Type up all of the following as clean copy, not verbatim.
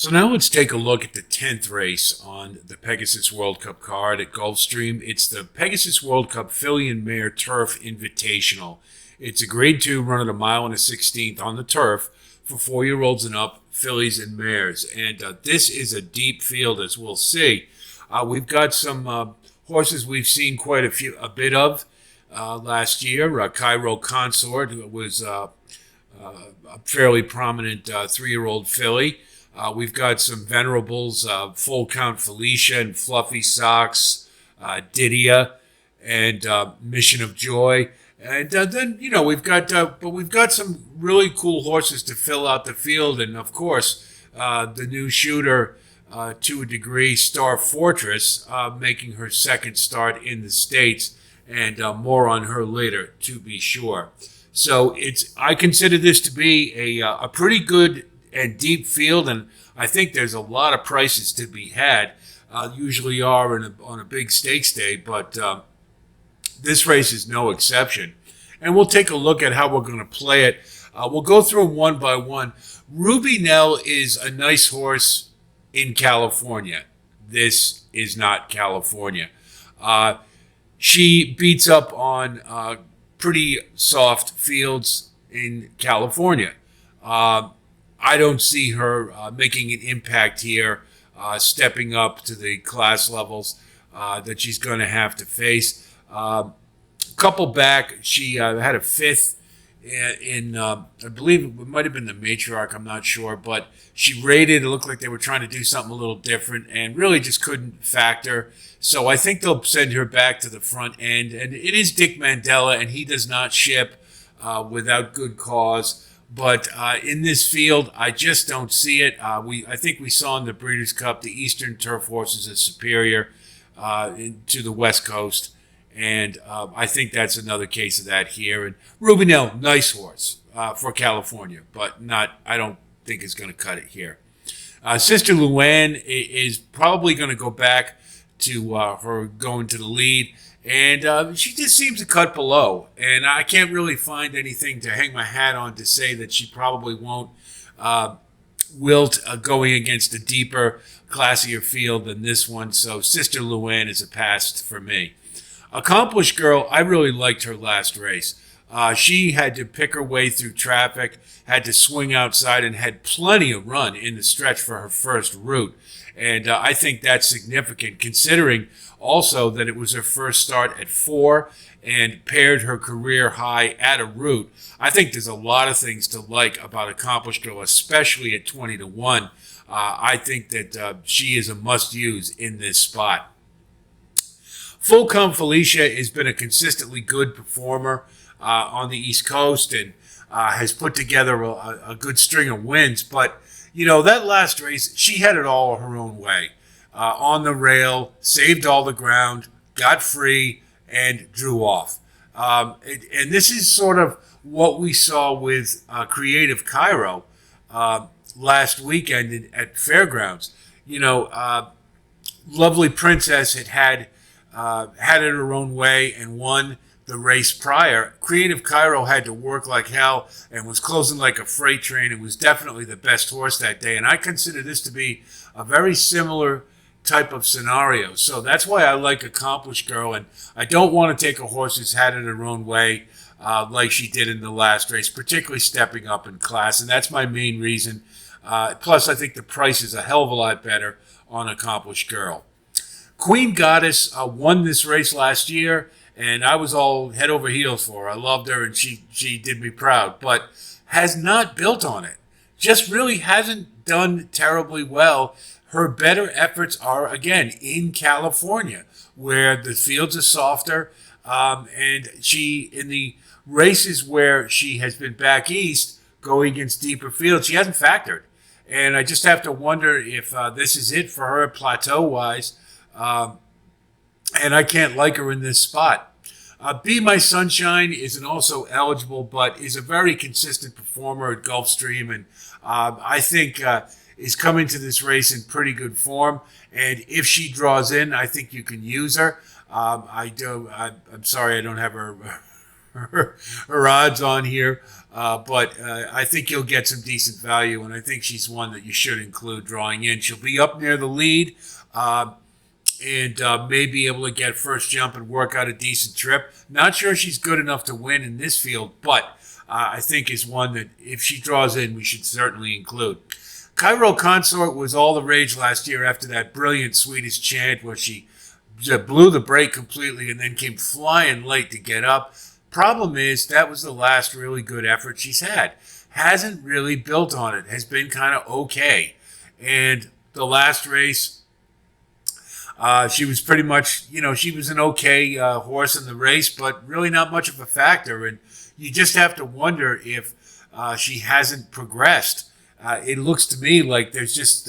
So now let's take a look at the 10th race on the Pegasus World Cup card at Gulfstream. It's the Pegasus World Cup Filly and Mare Turf Invitational. It's a Grade 2 run at a mile and a 16th on the turf for 4-year-olds and up, fillies and mares. And this is a deep field, as we'll see. We've got some horses we've seen quite a bit of last year. Cairo Consort, who was a fairly prominent 3-year-old filly. We've got some venerables, Full Count Felicia and Fluffy Socks, Didia, and Mission of Joy. And then, we've got some really cool horses to fill out the field. And of course, the new shooter, to a degree, Star Fortress, making her second start in the States, and more on her later, to be sure. So I consider this to be a pretty good and deep field, and I think there's a lot of prices to be had. Usually are on a big stakes day, but this race is no exception. And we'll take a look at how we're going to play it. We'll go through them one by one. Ruby Nell is a nice horse in California. This is not California. She beats up on pretty soft fields in California. I don't see her making an impact here, stepping up to the class levels that she's going to have to face. Couple back, she had a fifth in I believe it might have been the matriarch, I'm not sure, but she rated. It looked like they were trying to do something a little different and really just couldn't factor. So I think they'll send her back to the front end. And it is Dick Mandela, and he does not ship without good cause. But in this field, I just don't see it. I think we saw in the Breeders' Cup the Eastern Turf horses as superior to the West Coast. And I think that's another case of that here. And Ruby Nell, nice horse for California, but I don't think is going to cut it here. Sister Luann is probably going to go back to her going to the lead. And she just seems to cut below. And I can't really find anything to hang my hat on to say that she probably won't wilt going against a deeper, classier field than this one. So Sister Luann is a pass for me. Accomplished Girl, I really liked her last race. She had to pick her way through traffic, had to swing outside, and had plenty of run in the stretch for her first route. And I think that's significant, considering also that it was her first start at 4 and paired her career high at a route. I think there's a lot of things to like about Accomplished Girl, especially at 20-1. I think that she is a must-use in this spot. Full Count Felicia has been a consistently good performer on the East Coast and has put together a good string of wins. But, that last race, she had it all her own way. On the rail, saved all the ground, got free, and drew off. And this is sort of what we saw with Creative Cairo last weekend at Fairgrounds. Lovely Princess had it her own way and won the race prior. Creative Cairo had to work like hell and was closing like a freight train. It was definitely the best horse that day. And I consider this to be a very similar type of scenario. So that's why I like Accomplished Girl. And I don't want to take a horse who's had it her own way like she did in the last race, particularly stepping up in class. And that's my main reason. Plus, I think the price is a hell of a lot better on Accomplished Girl. Queen Goddess won this race last year, and I was all head over heels for her. I loved her, and she did me proud, but has not built on it. Just really hasn't done terribly well. Her better efforts are, again, in California, where the fields are softer, and she, in the races where she has been back east, going against deeper fields, she hasn't factored. And I just have to wonder if this is it for her plateau-wise. And I can't like her in this spot. Be My Sunshine isn't also eligible, but is a very consistent performer at Gulfstream, and I think is coming to this race in pretty good form. And if she draws in, I think you can use her. I'm sorry I don't have her her odds on here. But I think you'll get some decent value, and I think she's one that you should include drawing in. She'll be up near the lead. And may be able to get first jump and work out a decent trip. Not sure she's good enough to win in this field, but I think is one that if she draws in, we should certainly include. Cairo Consort was all the rage last year after that brilliant Swedish chant where she blew the brake completely and then came flying late to get up. Problem is, that was the last really good effort she's had. Hasn't really built on it. Has been kind of okay. And the last race, she was pretty much, she was an okay horse in the race, but really not much of a factor. And you just have to wonder if she hasn't progressed. It looks to me like there's just,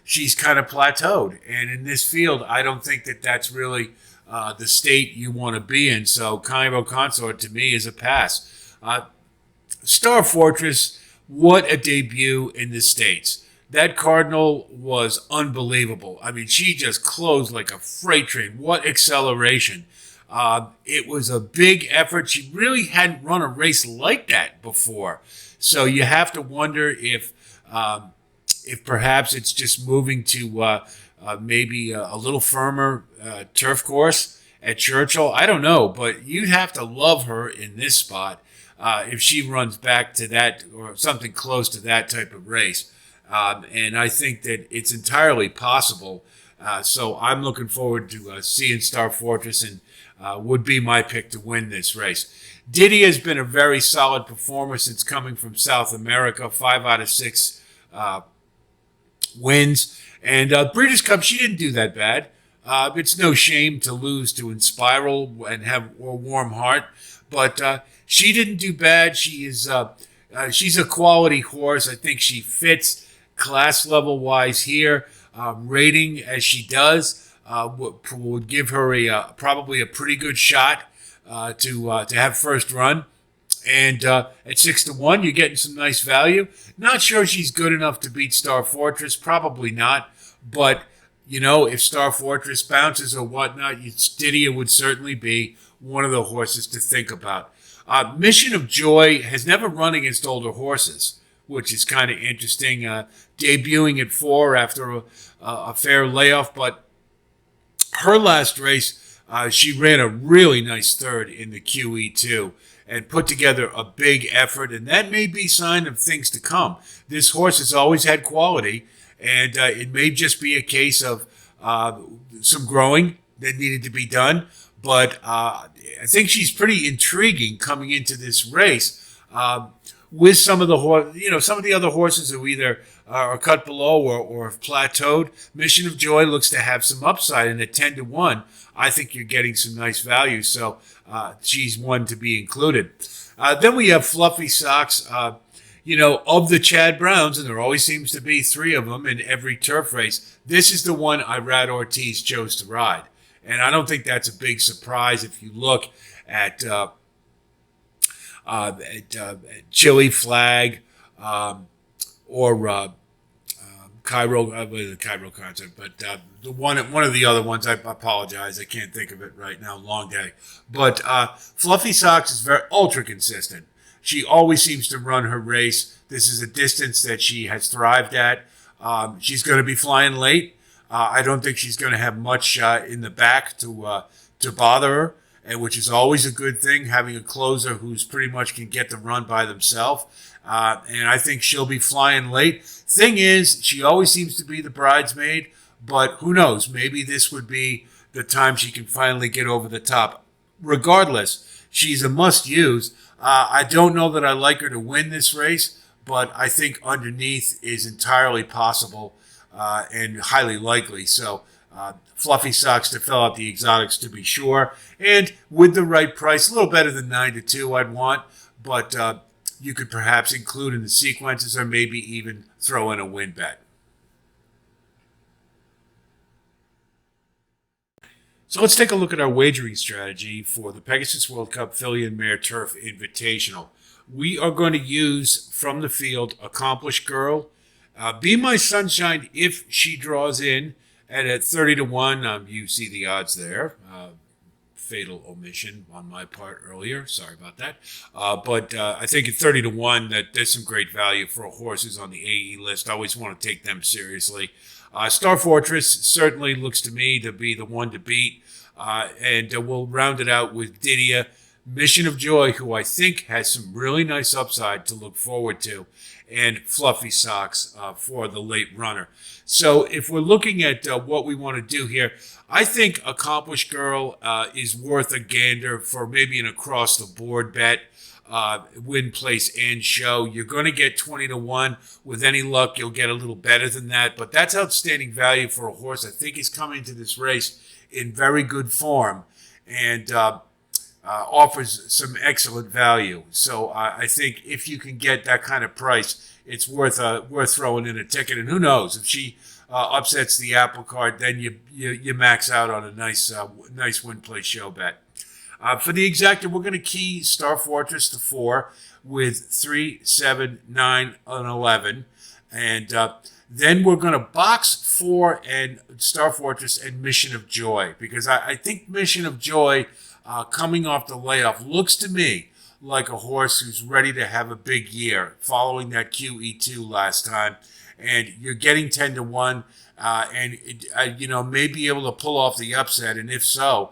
she's kind of plateaued. And in this field, I don't think that that's really the state you want to be in. So Cairo Consort to me is a pass. Star Fortress, what a debut in the States. That Cardinal was unbelievable. I mean, she just closed like a freight train. What acceleration. It was a big effort. She really hadn't run a race like that before. So you have to wonder if perhaps it's just moving to maybe a little firmer turf course at Churchill. I don't know, but you'd have to love her in this spot if she runs back to that or something close to that type of race. And I think that it's entirely possible. So I'm looking forward to seeing Star Fortress and would be my pick to win this race. Diddy has been a very solid performer since coming from South America, 5 out of 6 wins. And Breeders' Cup, she didn't do that bad. It's no shame to lose to Inspiral and have a warm heart. But she didn't do bad. She's a quality horse. I think she fits class level wise here. Rating as she does would give her probably a pretty good shot to have first run. And at 6-1, you're getting some nice value. Not sure she's good enough to beat Star Fortress. Probably not. But, if Star Fortress bounces or whatnot, Didier would certainly be one of the horses to think about. Mission of Joy has never run against older horses, which is kind of interesting. Debuting at 4 after a fair layoff. But her last race, she ran a really nice third in the QE2 and put together a big effort. And that may be a sign of things to come. This horse has always had quality. And it may just be a case of some growing that needed to be done. But I think she's pretty intriguing coming into this race with some of the some of the other horses who either are cut below or have plateaued. Mission of Joy looks to have some upside, and at 10-1, I think you're getting some nice value. So she's one to be included. Then we have Fluffy Socks. Of the Chad Browns, and there always seems to be 3 of them in every turf race, this is the one Irad Ortiz chose to ride. And I don't think that's a big surprise if you look at Chili Flag or Cairo Concert, but the one of the other ones, I apologize, I can't think of it right now, long day. But Fluffy Socks is very ultra consistent. She always seems to run her race. This is a distance that she has thrived at. She's going to be flying late. I don't think she's going to have much in the back to bother her, and which is always a good thing, having a closer who's pretty much can get the run by themselves. And I think she'll be flying late. Thing is, she always seems to be the bridesmaid, but who knows? Maybe this would be the time she can finally get over the top. Regardless, she's a must-use. I don't know that I like her to win this race, but I think underneath is entirely possible and highly likely. So Fluffy Socks to fill out the exotics to be sure. And with the right price, a little better than 9-2 I'd want, but you could perhaps include in the sequences or maybe even throw in a win bet. So let's take a look at our wagering strategy for the Pegasus World Cup Filly and Mare Turf Invitational. We are going to use from the field Accomplished Girl. Be My Sunshine if she draws in at 30-1. You see the odds there. fatal omission on my part earlier. Sorry about that. But I think at 30 to 1 that there's some great value for a horse who's on the AE list. I always want to take them seriously. Star Fortress certainly looks to me to be the one to beat. And we'll round it out with Didia, Mission of Joy, who I think has some really nice upside to look forward to, and Fluffy Socks for the late runner. So if we're looking at what we want to do here, I think Accomplished Girl is worth a gander for maybe an across-the-board bet. Win, place, and show. You're going to get 20 to 1. With any luck, you'll get a little better than that. But that's outstanding value for a horse. I think he's coming to this race in very good form and offers some excellent value. So I think if you can get that kind of price, it's worth throwing in a ticket. And who knows, if she upsets the apple cart, then you max out on a nice win, play, show bet. For the exacta, we're going to key Star Fortress to 4 with 3, 7, 9, and 11. And then we're going to box 4 and Star Fortress and Mission of Joy. Because I think Mission of Joy, coming off the layoff, looks to me like a horse who's ready to have a big year following that QE2 last time. And you're getting 10 to 1 and may be able to pull off the upset. And if so,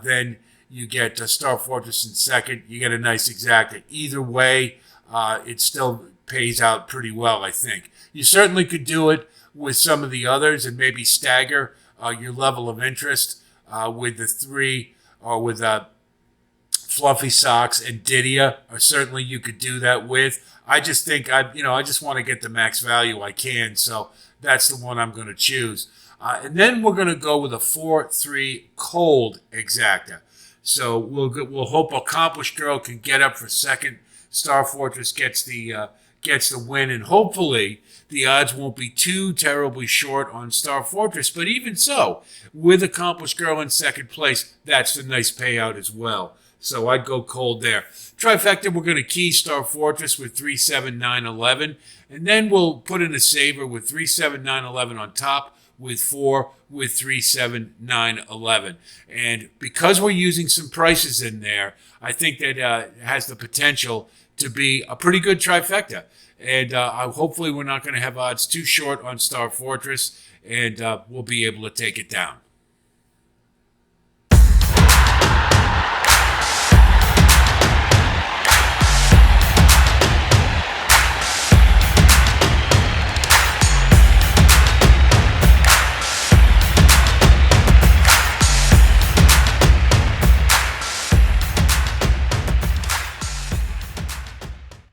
then you get Star Fortress in second. You get a nice exacta. Either way, it still pays out pretty well, I think. You certainly could do it with some of the others and maybe stagger your level of interest with the 3 or with Fluffy Socks and Didia. Or certainly you could do that with. I just think I just want to get the max value I can, so that's the one I'm going to choose. And then we're going to go with a 4-3 cold exacta. So we'll hope Accomplished Girl can get up for second. Star Fortress gets the win, and hopefully the odds won't be too terribly short on Star Fortress. But even so, with Accomplished Girl in second place, that's a nice payout as well. So I'd go cold there. Trifecta, we're going to key Star Fortress with 3, 7, 9, 11, and then we'll put in a saver with 3, 7, 9, 11 on top, with 4, with 3, 7, 9, 11. And because we're using some prices in there, I think that has the potential to be a pretty good trifecta. And hopefully we're not going to have odds too short on Star Fortress, and we'll be able to take it down.